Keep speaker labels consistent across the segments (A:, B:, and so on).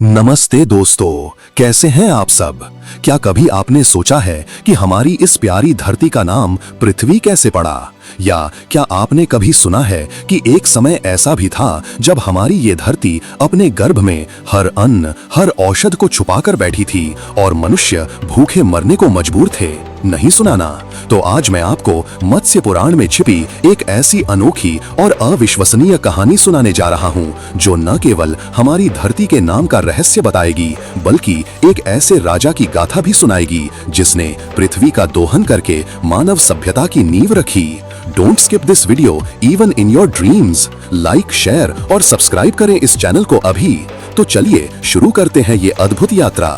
A: नमस्ते दोस्तों, कैसे हैं आप सब। क्या कभी आपने सोचा है कि हमारी इस प्यारी धरती का नाम पृथ्वी कैसे पड़ा? या क्या आपने कभी सुना है कि एक समय ऐसा भी था जब हमारी ये धरती अपने गर्भ में हर अन्न, हर औषध को छुपाकर बैठी थी और मनुष्य भूखे मरने को मजबूर थे? नहीं सुना ना? तो आज मैं आपको मत्स्य पुराण में छिपी एक ऐसी अनोखी और अविश्वसनीय कहानी सुनाने जा रहा हूँ जो न केवल हमारी धरती के नाम का रहस्य बताएगी बल्कि एक ऐसे राजा की गाथा भी सुनाएगी जिसने पृथ्वी का दोहन करके मानव सभ्यता की नींव रखी। Don't skip this video even in your dreams. Like, share और सब्सक्राइब करें इस चैनल को अभी। तो चलिए शुरू करते हैं ये अद्भुत यात्रा।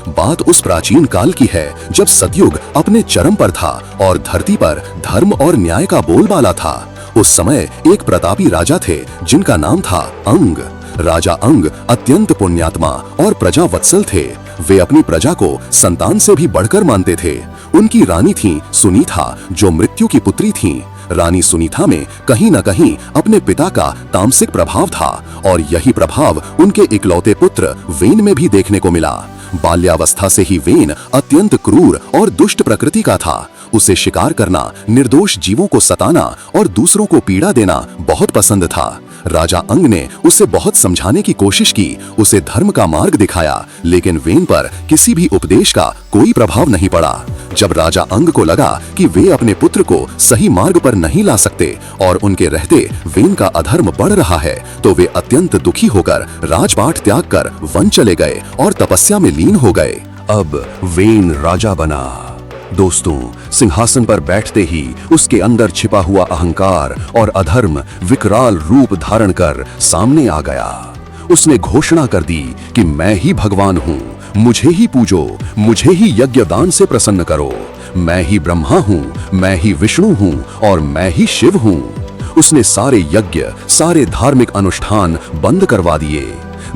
A: बात उस प्राचीन काल की है जब सतयुग अपने चरम पर था और धरती पर धर्म और न्याय का बोलबाला था। उस समय एक प्रतापी राजा थे जिनका नाम था अंग। राजा अंग अत्यंत पुण्यात्मा और प्रजा वत्सल थे। वे अपनी प्रजा को संतान से भी बढ़कर मानते थे। उनकी रानी थी सुनीता, जो मृत्यु की पुत्री थी। रानी सुनीता में कहीं न कहीं अपने पिता का तामसिक प्रभाव था और यही प्रभाव उनके इकलौते पुत्र वेन में भी देखने को मिला। बाल्यावस्था से ही वेन अत्यंत क्रूर और दुष्ट प्रकृति का था। उसे शिकार करना, निर्दोष जीवों को सताना और दूसरों को पीड़ा देना बहुत पसंद था। राजा अंग ने उसे बहुत समझाने की कोशिश की, उसे धर्म का मार्ग दिखाया, लेकिन वेन पर किसी भी उपदेश का कोई प्रभाव नहीं पड़ा। जब राजा अंग को लगा कि वे अपने पुत्र को सही मार्ग पर नहीं ला सकते और उनके रहते वेन का अधर्म बढ़ रहा है, तो वे अत्यंत दुखी होकर राजपाट त्याग कर वन चले गए और तपस्या में लीन हो गए। अब वेन राजा बना। दोस्तों, सिंहासन पर बैठते ही उसके अंदर छिपा हुआ अहंकार और अधर्म विकराल रूप धारण कर सामने आ गया। उसने घोषणा कर दी कि मैं ही भगवान हूँ, मुझे ही पूजो, मुझे ही यज्ञ दान से प्रसन्न करो। मैं ही ब्रह्मा हूँ, मैं ही विष्णु हूँ और मैं ही शिव हूँ। उसने सारे यज्ञ, सारे धार्मिक अनुष्ठान बंद करवा दिए।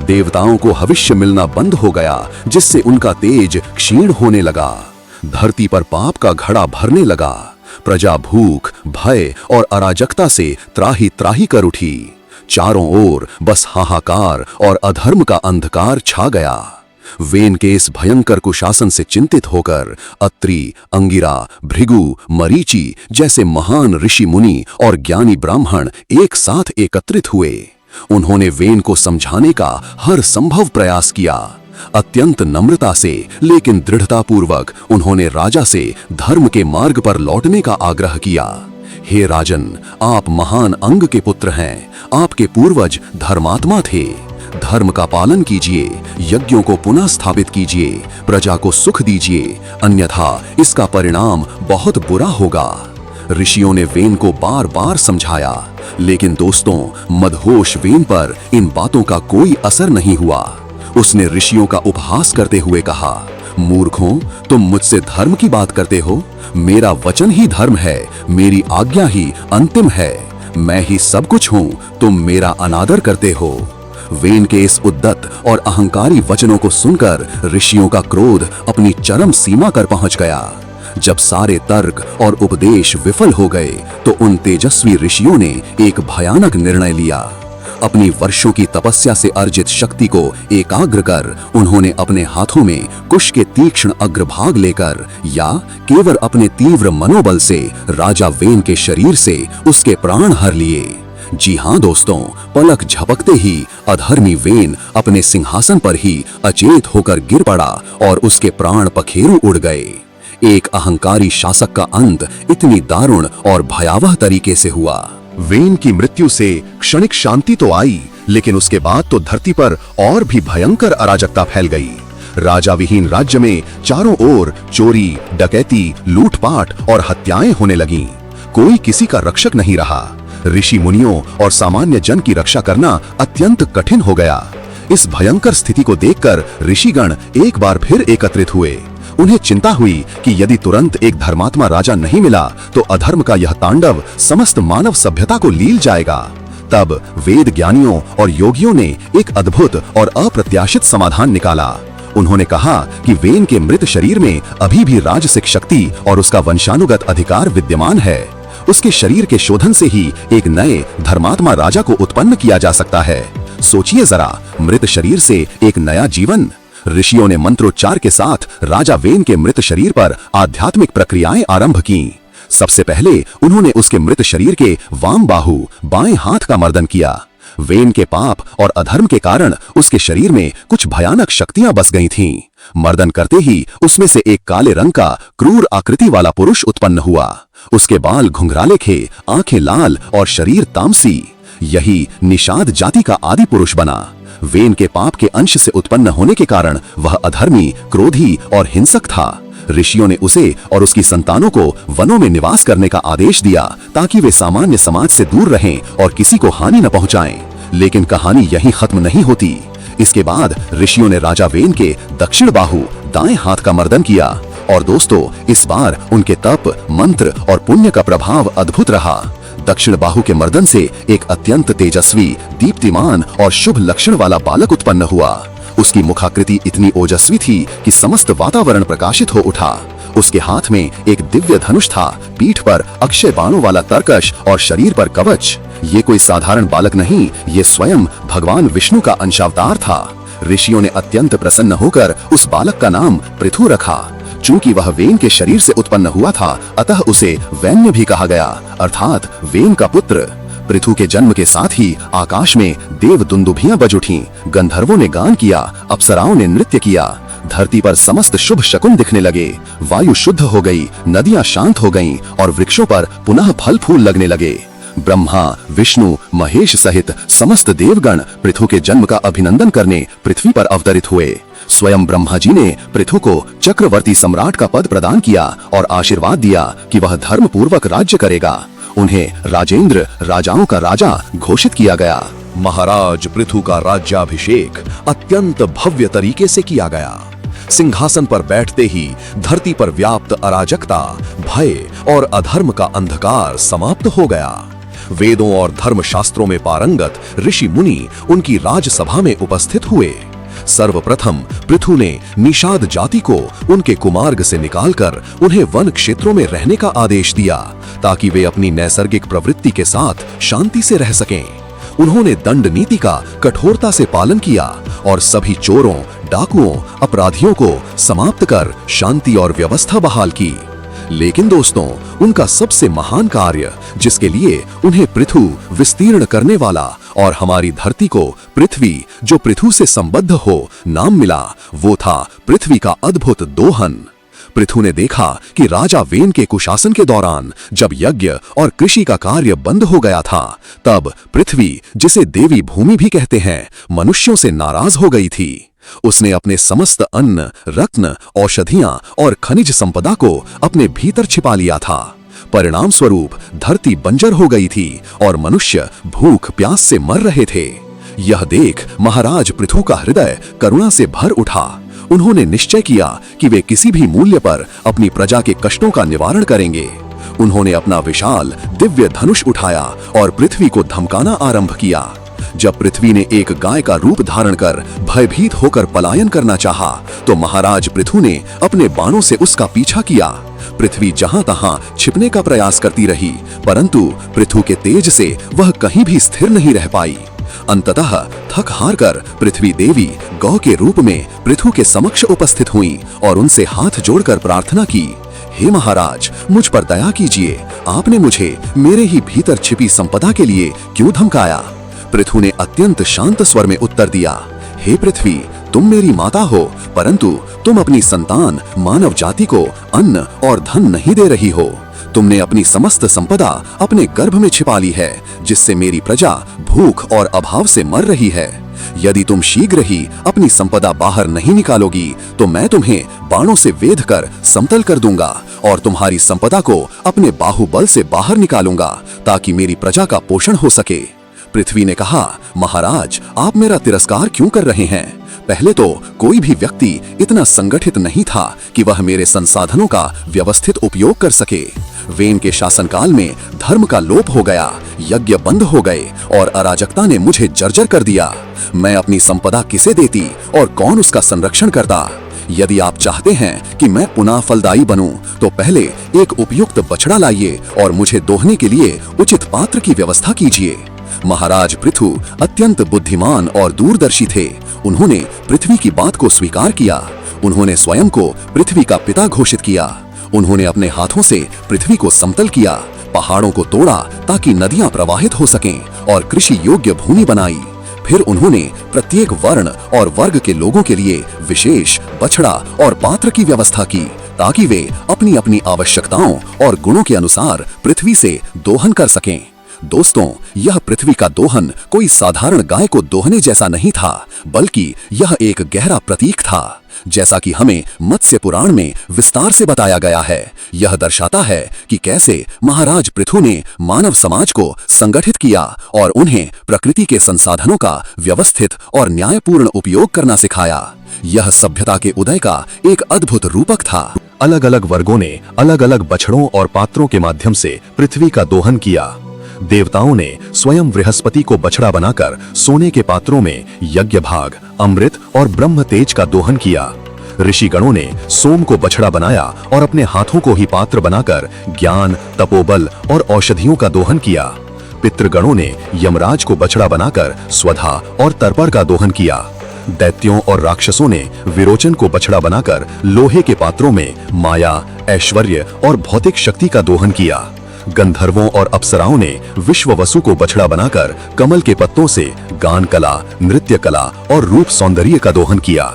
A: देवताओं को हविष्य मिलना बंद हो गया, जिससे उनका तेज क्षीण होने लगा। धरती पर पाप का घड़ा भरने लगा। प्रजा भूख, भय और अराजकता से त्राही त्राही कर उठी। चारों ओर बस हाहाकार और अधर्म का अंधकार छा गया। वेन के इस भयंकर कुशासन से चिंतित होकर अत्रि, अंगिरा, भृगु, मरीचि जैसे महान ऋषि मुनि और ज्ञानी ब्राह्मण एक साथ एकत्रित हुए। उन्होंने वेन को समझाने का हर संभव प्रयास किया। अत्यंत नम्रता से लेकिन दृढ़ता पूर्वक उन्होंने राजा से धर्म के मार्ग पर लौटने का आग्रह किया। हे राजन, आप महान अंग के पुत्र हैं। आपके पूर्वज धर्मात्मा थे। धर्म का पालन कीजिए, यज्ञों को पुनः स्थापित कीजिए, प्रजा को सुख दीजिए, अन्यथा इसका परिणाम बहुत बुरा होगा। ऋषियों ने वेन को बार बार समझाया, लेकिन दोस्तों, मदहोश वेन पर इन बातों का कोई असर नहीं हुआ। उसने ऋषियों का उपहास करते हुए कहा, मूर्खों, तुम मुझसे धर्म की बात करते हो। मेरा वचन ही धर्म है, मेरी आज्ञा ही अंतिम है। मैं ही सब कुछ हूँ, तुम मेरा अनादर करते हो। वेन के इस उद्दत और अहंकारी वचनों को सुनकर ऋषियों का क्रोध अपनी चरम सीमा कर पहुंच गया। जब सारे तर्क और उपदेश विफल हो गए तो उन तेजस्वी ऋषियों ने एक भयानक निर्णय लिया। अपनी वर्षों की तपस्या से अर्जित शक्ति को एकाग्र कर उन्होंने अपने हाथों में कुश के तीक्ष्ण अग्रभाग लेकर या केवल अपने तीव्र मनोबल से राजा वेन के शरीर से उसके प्राण हर लिए। जी हाँ दोस्तों, पलक झपकते ही अधर्मी वेन अपने सिंहासन पर ही अचेत होकर गिर पड़ा और उसके प्राण पखेरु उड़ गए। एक अहंकारी शासक का अंत इतनी दारुण और भयावह तरीके से हुआ। वेन की मृत्यु से क्षणिक शांति तो आई, लेकिन उसके बाद तो धरती पर और भी भयंकर अराजकता फैल गई। राजा विहीन राज्य में चारों ओर चोरी, डकैती, लूटपाट और हत्याएं होने लगीं। कोई किसी का रक्षक नहीं रहा। ऋषि मुनियों और सामान्य जन की रक्षा करना अत्यंत कठिन हो गया। इस भयंकर स्थिति को देखकर ऋषिगण एक बार फिर एकत्रित हुए। उन्हें चिंता हुई कि यदि तुरंत एक धर्मात्मा राजा नहीं मिला तो अधर्म का यह तांडव समस्त मानव सभ्यता को लील जाएगा। तब वेद ज्ञानियों और योगियों ने एक अद्भुत और अप्रत्याशित समाधान निकाला। उन्होंने कहा कि वेन के मृत शरीर में अभी भी राजसिक शक्ति और उसका वंशानुगत अधिकार विद्यमान है। उसके शरीर के शोधन से ही एक नए धर्मात्मा राजा को उत्पन्न किया जा सकता है। सोचिए जरा, मृत शरीर से एक नया जीवन। ऋषियों ने मंत्रोच्चार के साथ राजा वेन के मृत शरीर पर आध्यात्मिक प्रक्रियाएं आरंभ की। सबसे पहले उन्होंने उसके मृत शरीर के वाम बाहु, बाएं हाथ का मर्दन किया। वेन के पाप और अधर्म के कारण उसके शरीर में कुछ भयानक शक्तियां बस गई थीं। मर्दन करते ही उसमें से एक काले रंग का क्रूर आकृति वाला पुरुष उत्पन्न हुआ। उसके बाल घुंघराले थे, आंखें लाल और शरीर तामसी। यही निषाद जाति का आदि पुरुष बना। वेन के पाप के अंश से उत्पन्न होने के कारण वह अधर्मी, क्रोधी और हिंसक था। ऋषियों ने उसे और उसकी संतानों को वनों में निवास करने का आदेश दिया ताकि वे सामान्य समाज से दूर रहें और किसी को हानि न पहुंचाएं। लेकिन कहानी यहीं खत्म नहीं होती। इसके बाद ऋषियों ने राजा वेन के दक्षिण बाहु, दाएं हाथ का मर्दन किया। और दोस्तों, इस बार उनके तप, मंत्र और पुण्य का प्रभाव अद्भुत रहा। दक्षिण बाहु के मर्दन से एक अत्यंत तेजस्वी, दीप्तिमान और शुभ लक्षण वाला बालक उत्पन्न हुआ। उसकी मुखाकृति इतनी ओजस्वी थी कि समस्त वातावरण प्रकाशित हो उठा। उसके हाथ में एक दिव्य धनुष था, पीठ पर अक्षय बाणों वाला तरकश और शरीर पर कवच। ये कोई साधारण बालक नहीं, ये स्वयं भगवान विष्णु का अंशावतार था। ऋषियों ने अत्यंत प्रसन्न होकर उस बालक का नाम पृथु रखा। चूंकि वह वेन के शरीर से उत्पन्न हुआ था, अतः उसे वैन्य भी कहा गया, अर्थात वेन का पुत्र। पृथु के जन्म के साथ ही आकाश में देव दुंदुभियां बज उठीं, गंधर्वों ने गान किया, अप्सराओं ने नृत्य किया। धरती पर समस्त शुभ शकुन दिखने लगे। वायु शुद्ध हो गई, नदियां शांत हो गईं और वृक्षों पर पुनः फल फूल लगने लगे। ब्रह्मा, विष्णु, महेश सहित समस्त देवगण पृथु के जन्म का अभिनंदन करने पृथ्वी पर अवतरित हुए। स्वयं ब्रह्मा जी ने पृथु को चक्रवर्ती सम्राट का पद प्रदान किया और आशीर्वाद दिया कि वह धर्म पूर्वक राज्य करेगा। उन्हें राजेंद्र, राजाओं का राजा घोषित किया गया। महाराज पृथु का राज्याभिषेक अत्यंत भव्य तरीके से किया गया। सिंहासन पर बैठते ही धरती पर व्याप्त अराजकता, भय और अधर्म का अंधकार समाप्त हो गया। वेदों और धर्म शास्त्रों में पारंगत ऋषि मुनि उनकी राजसभा में उपस्थित हुए। सर्वप्रथम पृथु ने निषाद जाति को उनके कुमार्ग से निकालकर उन्हें वन क्षेत्रों में रहने का आदेश दिया ताकि वे अपनी नैसर्गिक प्रवृत्ति के साथ शांति से रह सकें। उन्होंने दंड नीति का कठोरता से पालन किया और सभी चोरों, डाकुओं, अपराधियों को समाप्त कर शांति और व्यवस्था बहाल की। लेकिन दोस्तों, उनका सबसे महान कार्य, जिसके लिए उन्हें पृथु विस्तीर्ण करने वाला और हमारी धरती को पृथ्वी, जो पृथु से संबद्ध हो, नाम मिला, वो था पृथ्वी का अद्भुत दोहन। पृथु ने देखा कि राजा वेन के कुशासन के दौरान जब यज्ञ और कृषि का कार्य बंद हो गया था, तब पृथ्वी, जिसे देवी भूमि भी कहते हैं, मनुष्यों से नाराज हो गई थी। उसने अपने समस्त अन्न, रत्न, औषधियां और खनिज संपदा को अपने भीतर छिपा लिया था। परिणाम स्वरूप धरती बंजर हो गई थी और मनुष्य भूख प्यास से मर रहे थे। यह देख महाराज पृथु का हृदय करुणा से भर उठा। उन्होंने निश्चय किया कि वे किसी भी मूल्य पर अपनी प्रजा के कष्टों का निवारण करेंगे। उन्होंने अपना विशाल दिव्य धनुष उठाया और पृथ्वी को धमकाना आरंभ किया। जब पृथ्वी ने एक गाय का रूप धारण कर भयभीत होकर पलायन करना चाहा, तो महाराज पृथु ने अपने बाणों से उसका पीछा किया। पृथ्वी जहां तहां छिपने का प्रयास करती रही, परंतु पृथु के तेज से वह कहीं भी स्थिर नहीं रह पाई। अंततः थक हार कर पृथ्वी देवी गौ के रूप में पृथु के समक्ष उपस्थित हुई और उनसे हाथ जोड़कर प्रार्थना की, हे महाराज, मुझ पर दया कीजिए। आपने मुझे मेरे ही भीतर छिपी संपदा के लिए क्यों धमकाया? पृथु ने अत्यंत शांत स्वर में उत्तर दिया, हे पृथ्वी, तुम मेरी माता हो, परंतु तुम अपनी संतान मानव जाति को अन्न और धन नहीं दे रही हो। तुमने अपनी समस्त संपदा अपने गर्भ में छिपा ली है, जिससे मेरी प्रजा भूख और अभाव से मर रही है। यदि तुम शीघ्र ही अपनी संपदा बाहर नहीं निकालोगी, तो मैं तुम्हें बाणों से वेध कर समतल कर दूंगा और तुम्हारी संपदा को अपने बाहुबल से बाहर निकालूंगा, ताकि मेरी प्रजा का पोषण हो सके। पृथ्वी ने कहा, महाराज, आप मेरा तिरस्कार क्यों कर रहे हैं? पहले तो कोई भी व्यक्ति इतना संगठित नहीं था कि वह मेरे संसाधनों का व्यवस्थित उपयोग कर सके। वेन के शासनकाल में धर्म का लोप हो गया, यज्ञ बंद हो गए और अराजकता ने मुझे जर्जर कर दिया। मैं अपनी संपदा किसे देती और कौन उसका संरक्षण करता? यदि आप चाहते हैं कि मैं पुनः फलदायी बनूं, तो पहले एक उपयुक्त बछड़ा लाइए और मुझे दोहने के लिए उचित पात्र की व्यवस्था कीजिए। महाराज पृथु अत्यंत बुद्धिमान और दूरदर्शी थे। उन्होंने पृथ्वी की बात को स्वीकार किया। उन्होंने स्वयं को पृथ्वी का पिता घोषित किया। उन्होंने अपने हाथों से पृथ्वी को समतल किया, पहाड़ों को तोड़ा ताकि नदियां प्रवाहित हो सकें और कृषि योग्य भूमि बनाई। फिर उन्होंने प्रत्येक वर्ण और वर्ग के लोगों के लिए विशेष बछड़ा और पात्र की व्यवस्था की ताकि वे अपनी अपनी आवश्यकताओं और गुणों के अनुसार पृथ्वी से दोहन कर सकें। दोस्तों, यह पृथ्वी का दोहन कोई साधारण गाय को दोहने जैसा नहीं था, बल्कि यह एक गहरा प्रतीक था। जैसा कि हमें मत्स्य पुराण में विस्तार से बताया गया है, यह दर्शाता है कि कैसे महाराज पृथु ने मानव समाज को संगठित किया और उन्हें प्रकृति के संसाधनों का व्यवस्थित और न्यायपूर्ण उपयोग करना सिखाया। यह सभ्यता के उदय का एक अद्भुत रूपक था। अलग अलग वर्गों ने अलग अलग बछड़ों और पात्रों के माध्यम से पृथ्वी का दोहन किया। देवताओं ने स्वयं बृहस्पति को बछड़ा बनाकर सोने के पात्रों में यज्ञ भाग, अमृत और ब्रह्म तेज का दोहन किया। ऋषिगणों ने सोम को बछड़ा बनाया और अपने हाथों को ही पात्र बनाकर ज्ञान, तपोबल और औषधियों का दोहन किया। पितृगणों ने यमराज को बछड़ा बनाकर स्वधा और तर्पर का दोहन किया। दैत्यों और राक्षसों ने विरोचन को बछड़ा बनाकर लोहे के पात्रों में माया, ऐश्वर्य और भौतिक शक्ति का दोहन किया। गंधर्वों और अप्सराओं ने विश्ववसु को बछड़ा बनाकर कमल के पत्तों से गान कला, नृत्य कला और रूप सौंदर्य का दोहन किया।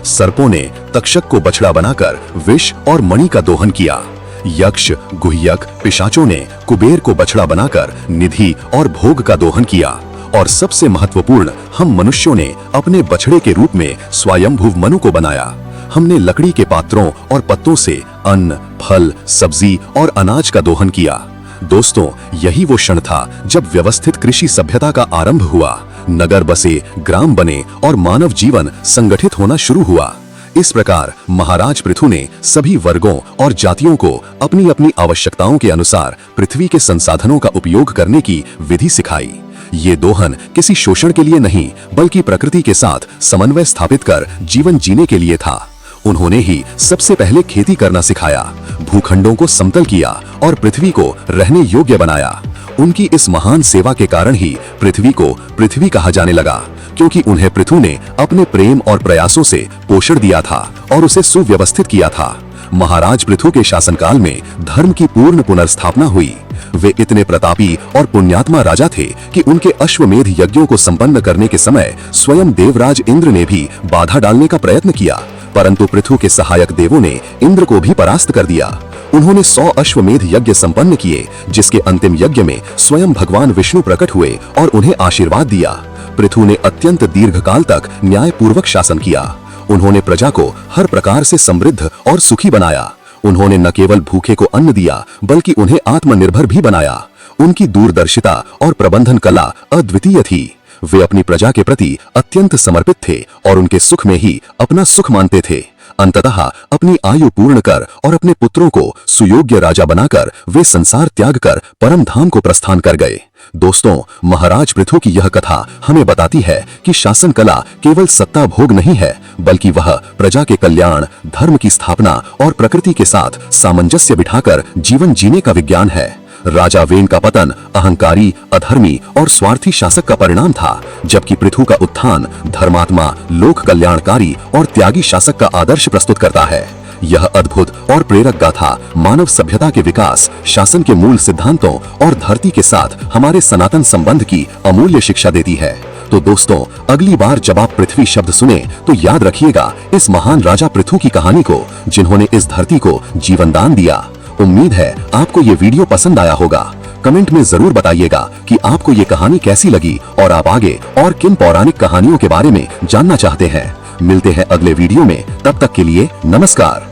A: सर्पों ने तक्षक को बछड़ा बनाकर विष और मणि का दोहन किया। यक्ष, गुह्यक, पिशाचों ने कुबेर को बछड़ा बनाकर निधि और भोग का दोहन किया। और सबसे महत्वपूर्ण, हम मनुष्यों ने अपने बछड़े के रूप में स्वयंभुव मनु को बनाया। हमने लकड़ी के पात्रों और पत्तों से अन्न, फल, सब्जी और अनाज का दोहन किया। दोस्तों, यही वो क्षण था जब व्यवस्थित कृषि सभ्यता का आरंभ हुआ। नगर बसे, ग्राम बने और मानव जीवन संगठित होना शुरू हुआ। इस प्रकार महाराज पृथु ने सभी वर्गों और जातियों को अपनी अपनी आवश्यकताओं के अनुसार पृथ्वी के संसाधनों का उपयोग करने की विधि सिखाई। ये दोहन किसी शोषण के लिए नहीं, बल्कि प्रकृति के साथ समन्वय स्थापित कर जीवन जीने के लिए था। उन्होंने ही सबसे पहले खेती करना सिखाया, भूखंडों को समतल किया और पृथ्वी को रहने योग्य बनाया। उनकी इस महान सेवा के कारण ही पृथ्वी को पृथ्वी कहा जाने लगा, क्योंकि उन्हें पृथु ने अपने प्रेम और प्रयासों से पोषण दिया था और उसे सुव्यवस्थित किया था। महाराज पृथु के शासनकाल में धर्म की पूर्ण पुनर्स्थापना हुई। वे इतने प्रतापी और पुण्यात्मा राजा थे कि उनके अश्वमेध यज्ञों को संपन्न करने के समय स्वयं देवराज इंद्र ने भी बाधा डालने का प्रयत्न किया, परंतु पृथु के सहायक देवों ने इंद्र को भी परास्त कर दिया। उन्होंने 100 अश्वमेध यज्ञ संपन्न किए, जिसके अंतिम यज्ञ में स्वयं भगवान विष्णु प्रकट हुए और उन्हें आशीर्वाद दिया। पृथु ने अत्यंत दीर्घकाल तक न्यायपूर्वक शासन किया। उन्होंने प्रजा को हर प्रकार से समृद्ध और सुखी बनाया। उन्होंने न केवल भूखे को अन्न दिया, बल्कि उन्हें आत्मनिर्भर भी बनाया। उनकी दूरदर्शिता और प्रबंधन कला अद्वितीय थी। वे अपनी प्रजा के प्रति अत्यंत समर्पित थे और उनके सुख में ही अपना सुख मानते थे। अंततः अपनी आयु पूर्ण कर और अपने पुत्रों को सुयोग्य राजा बनाकर वे संसार त्याग कर परम धाम को प्रस्थान कर गए। दोस्तों, महाराज पृथु की यह कथा हमें बताती है कि शासन कला केवल सत्ता भोग नहीं है, बल्कि वह प्रजा के कल्याण, धर्म की स्थापना और प्रकृति के साथ सामंजस्य बिठाकर जीवन जीने का विज्ञान है। राजा वेन का पतन अहंकारी, अधर्मी और स्वार्थी शासक का परिणाम था, जबकि पृथु का उत्थान धर्मात्मा, लोक कल्याणकारी और त्यागी शासक का आदर्श प्रस्तुत करता है। यह अद्भुत और प्रेरक गाथा मानव सभ्यता के विकास, शासन के मूल सिद्धांतों और धरती के साथ हमारे सनातन संबंध की अमूल्य शिक्षा देती है। तो दोस्तों, अगली बार जब आप पृथ्वी शब्द सुने तो याद रखिएगा इस महान राजा पृथु की कहानी को, जिन्होंने इस धरती को जीवन दान दिया। उम्मीद है आपको ये वीडियो पसंद आया होगा। कमेंट में जरूर बताइएगा कि आपको ये कहानी कैसी लगी और आप आगे और किन पौराणिक कहानियों के बारे में जानना चाहते हैं। मिलते हैं अगले वीडियो में, तब तक के लिए नमस्कार।